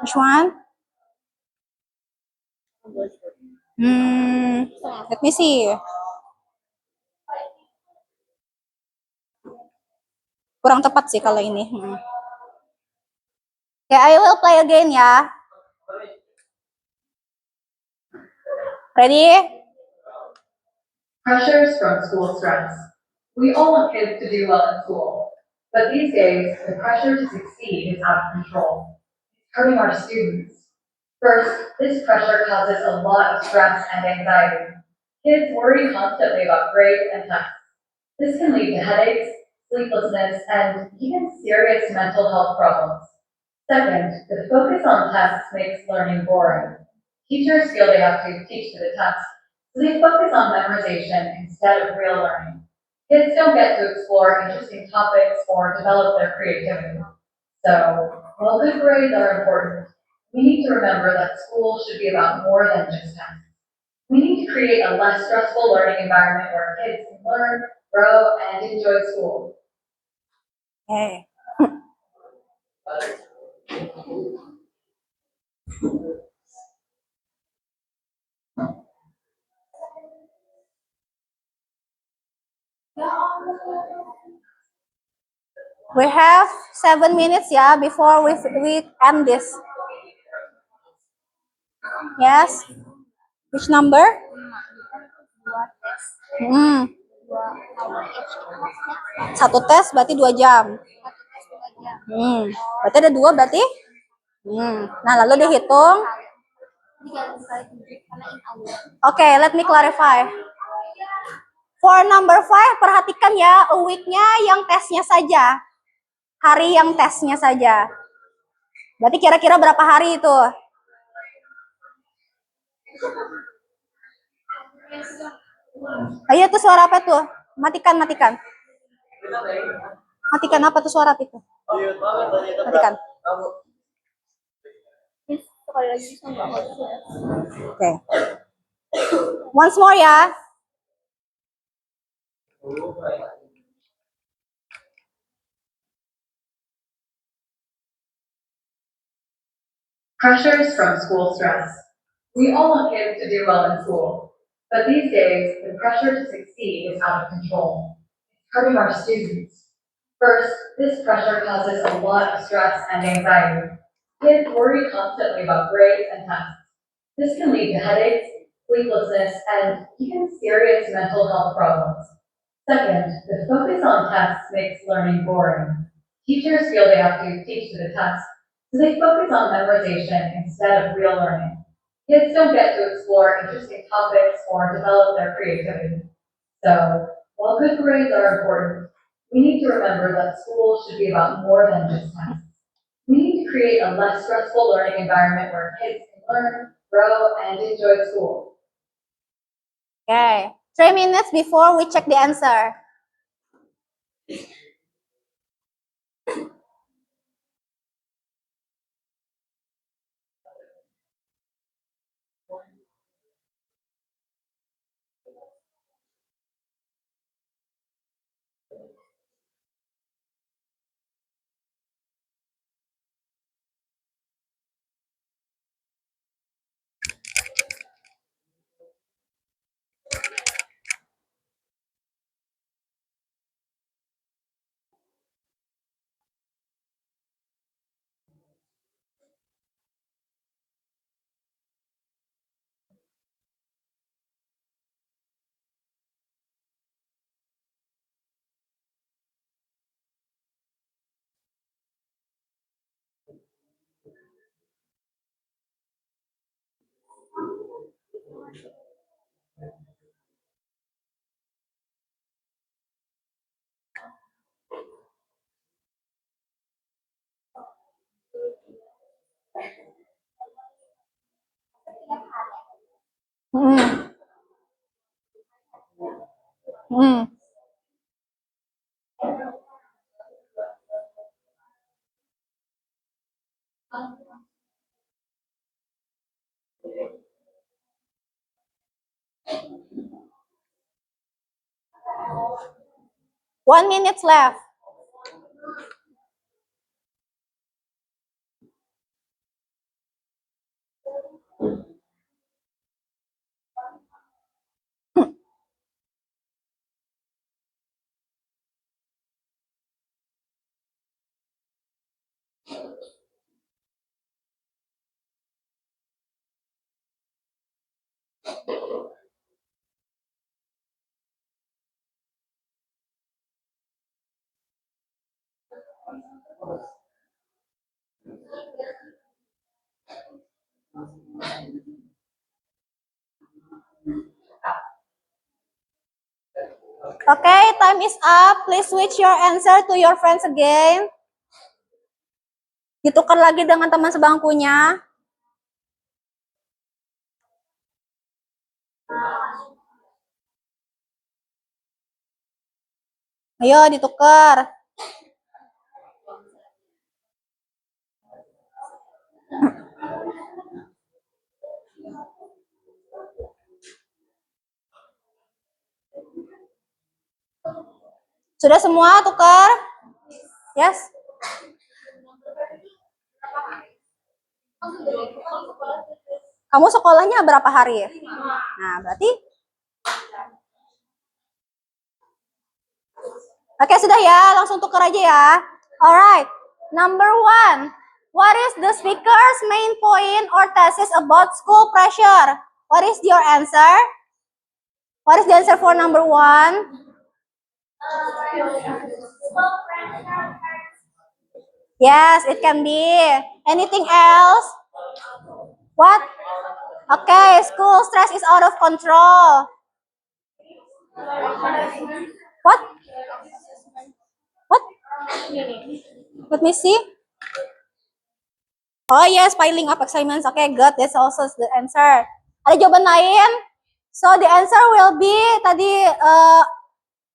S1: Which one? Let me see. Kurang tepat sih kalau ini. Okay, I will play again ya. Ready?
S2: Pressures from school stress. We all want kids to do well in school, but these days, the pressure to succeed is out of control. It's hurting our students. First, this pressure causes a lot of stress and anxiety. Kids worry constantly about grades and tests. This can lead to headaches, sleeplessness, and even serious mental health problems. Second, the focus on tests makes learning boring. Teachers feel they have to teach to the test, so they focus on memorization instead of real learning. Kids don't get to explore interesting topics or develop their creativity. So, while good grades are important, we need to remember that school should be about more than just tests. We need to create a less stressful learning environment where kids can learn, grow, and enjoy school.
S1: Okay. We have 7 minutes ya before we end this. Yes. Which number? Hmm. Satu tes berarti 2 jam. Berarti ada 2 berarti? Nah, lalu dihitung. Okay, let me clarify. For number 5, perhatikan ya, a week-nya yang tesnya saja. Hari yang tesnya saja. Berarti kira-kira berapa hari itu? Ayo tuh suara apa tuh? Matikan. Matikan apa tuh suara itu? Matikan. Oke. Once more ya.
S2: Pressures from school stress. We all want kids to do well in school, but these days, the pressure to succeed is out of control. It's hurting our students. First, this pressure causes a lot of stress and anxiety. Kids worry constantly about grades and tests. This can lead to headaches, sleeplessness, and even serious mental health problems. Second, the focus on tests makes learning boring. Teachers feel they have to teach to the test, so they focus on memorization instead of real learning. Kids don't get to explore interesting topics or develop their creativity. So, while good grades are important, we need to remember that school should be about more than just tests. We need to create a less stressful learning environment where kids can learn, grow, and enjoy school.
S1: Okay. 3 minutes before we check the answer. Hmm. Hmm. One minute left. Okay, time is up. Please switch your answer to your friends again. Ditukar lagi dengan teman sebangkunya. Ayo ditukar. Sudah semua tukar? Yes. Kamu sekolahnya berapa hari? Nah, berarti Oke, sudah ya, langsung tukar aja ya. Alright, number 1. What is the speaker's main point or thesis about school pressure? What is your answer? What is the answer for number 1? Yes, it can be. Anything else? What? Okay, school stress is out of control. What? What? Let me see. Oh yes, piling up assignments. Okay, good. That's also the answer. Ada jawaban lain? So the answer will be tadi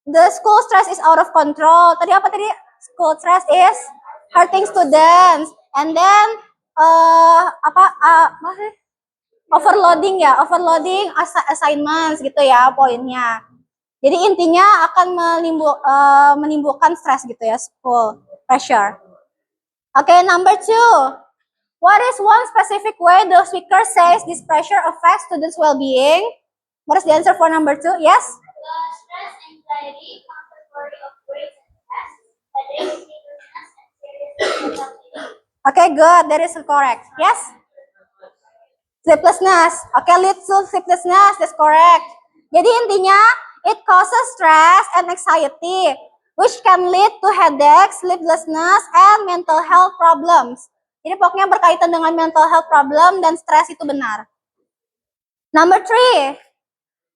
S1: the school stress is out of control. Tadi apa tadi? School stress is hurting students. And then apa sih? Overloading ya, overloading assignments gitu ya poinnya. Jadi intinya akan menimbulkan stres gitu ya, school pressure. Okay, number 2. What is one specific way the speaker says this pressure affects students' well-being? What is the answer for number 2? Yes?
S6: Stress, anxiety, constant worry of grades and tests, headache, sleeplessness, and serious mental illness.
S1: Okay, good. That is correct. Yes? Sleeplessness. Okay, lead to sleeplessness. That's correct. Jadi intinya, it causes stress and anxiety, which can lead to headache, sleeplessness, and mental health problems. Jadi pokoknya berkaitan dengan mental health problem dan stres itu benar. Number 3.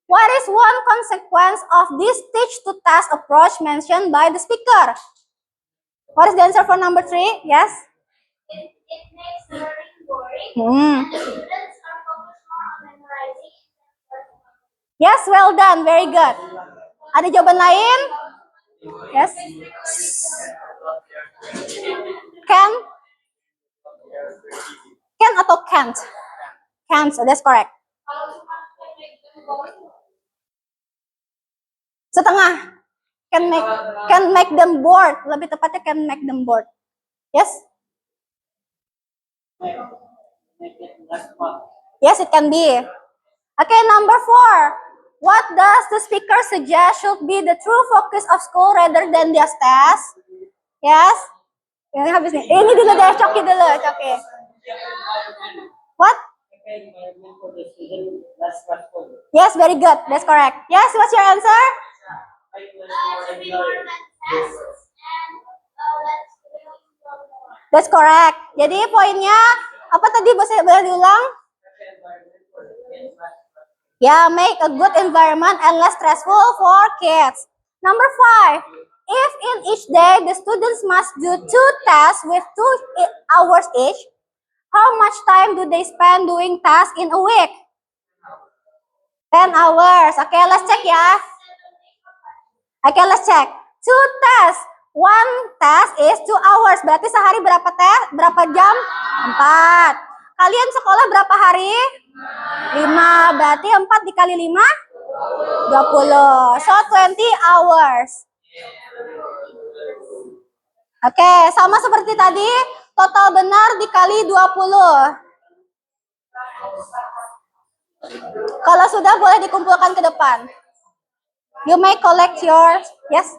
S1: What is one consequence of this teach-to-task approach mentioned by the speaker? What is the answer for number 3? Yes?
S6: It makes learning boring, and the students are focused more on memorizing instead of
S1: Yes, well done. Very good. Ada jawaban lain? Yes? Can? Can atau can't? Can't, so that's correct. Setengah. Can make them bored. Lebih tepatnya can make them bored. Yes? Yes, it can be. Okay, number 4. What does the speaker suggest should be the true focus of school rather than just test? Yes? Ini habis nih. Ini dulu deh, Coki dulu, Coki. What? Yes, very good. That's correct. Yes, what's your answer?
S6: should be more than tests and let students explore more.
S1: That's correct. Jadi poinnya apa tadi boleh diulang? Yeah, make a good environment and less stressful for kids. Number 5. If in each day the students must do 2 tests with 2 hours each, how much time do they spend doing tasks in a week? 10 hours. Okay, let's check ya. Okay, let's check. 2 tests. 1 test is 2 hours. Berarti sehari berapa tes? Berapa jam? 4. Kalian sekolah berapa hari? 5. Berarti 4 dikali 5? 20. So 20 hours. Oke, sama seperti tadi. Total benar dikali 20. Kalau sudah boleh dikumpulkan ke depan. You may collect yours. Yes?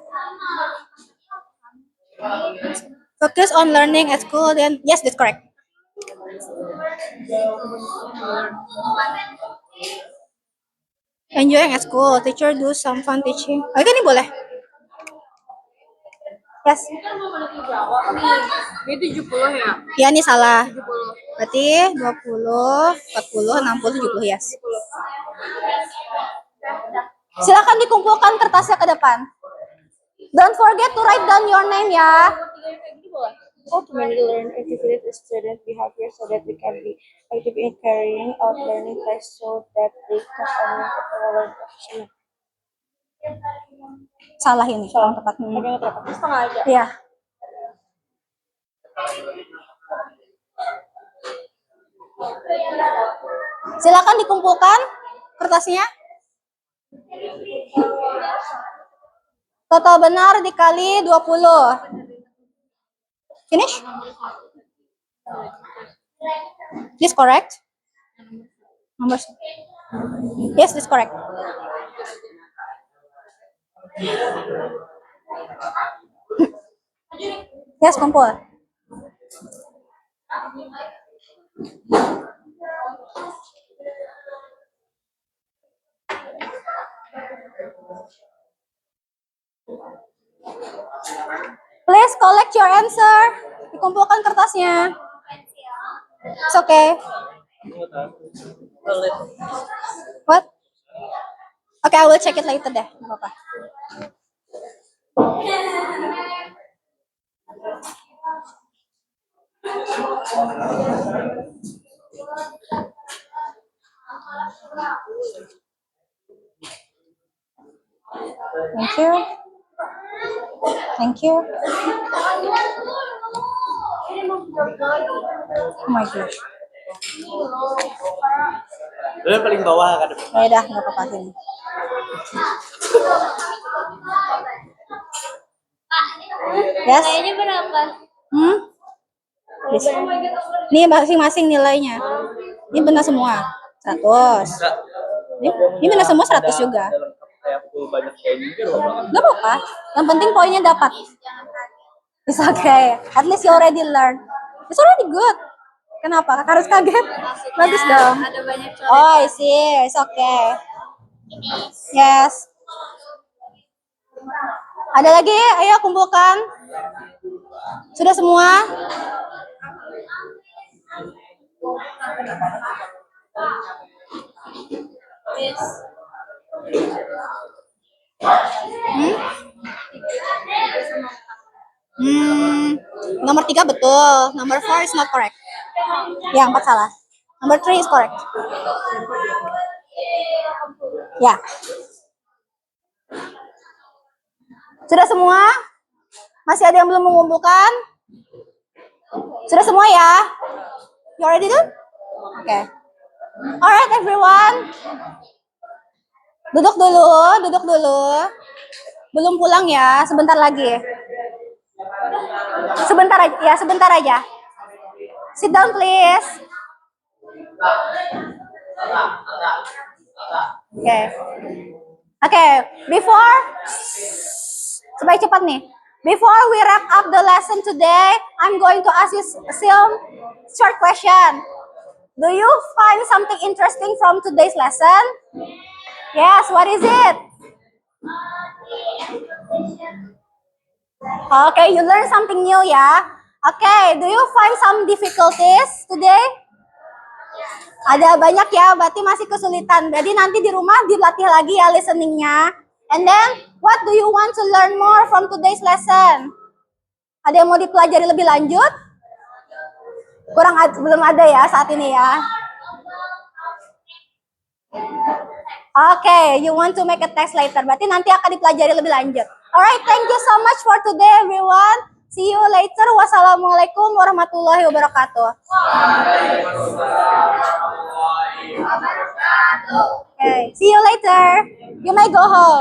S1: Focus on learning at school. Then yes, that's correct. Enjoying at school. Teacher do some fun teaching. Oke, ini boleh. Yes.
S5: Ini 70 ya?
S1: Ya, ini salah.
S5: 70.
S1: Berarti 20, 40, 60, 70, yes. Silakan dikumpulkan kertasnya ke depan. Don't forget to write down your name ya.
S5: How to mainly learn activate student behavior so that they can be active in carrying out learning tasks so that they can only learn efficiently.
S1: Salah ini, kurang tepat.
S5: Setengah aja.
S1: Iya. Silakan dikumpulkan kertasnya. Total benar dikali 20. Finish? This correct? Numbers. Yes, this correct. Yes, kumpul. Please collect your answer. Dikumpulkan kertasnya. It's okay. What? Okay, I will check it later deh. Nggak apa-apa. Thank you. Thank you. Oh my gosh.
S3: Lu yang paling bawah kan?
S1: Ya udah, nggak apa-apa sini. Yes.
S6: Kayaknya berapa?
S1: Yes. Ini masing-masing nilainya. Ini benar semua. 100. Ini benar semua 100 juga.
S3: Kayak full banyak kayak gini loh.
S1: Gak apa-apa. Yang penting poinnya dapat. It's okay. At least you already learn. It's already good. Kenapa? Kakak harus kaget? Bagus dong.
S6: Ada banyak
S1: Oh, I see. It's okay. Yes. Ada lagi? Ayo kumpulkan. Sudah semua? Nomor 3 betul. Nomor 4 is not correct. Ya, 4 salah. Nomor 3 is correct. Ya. Sudah semua? Masih ada yang belum mengumpulkan? Sudah semua ya? You already done? Okay. Alright everyone. Duduk dulu. Belum pulang ya, sebentar lagi. Sebentar aja. Sit down please. Okay. Before, supaya cepat nih. Before we wrap up the lesson today, I'm going to ask you some short question. Do you find something interesting from today's lesson? Yes, what is it? Okay, you learn something new ya. Okay, do you find some difficulties today? Ada banyak ya, berarti masih kesulitan. Jadi nanti di rumah dilatih lagi ya listeningnya. And then, what do you want to learn more from today's lesson? Ada yang mau dipelajari lebih lanjut? Belum ada ya saat ini ya. Okay, you want to make a test later. Berarti nanti akan dipelajari lebih lanjut. Alright, thank you so much for today everyone. See you later. Wassalamualaikum warahmatullahi wabarakatuh. Okay, see you later. You may go home.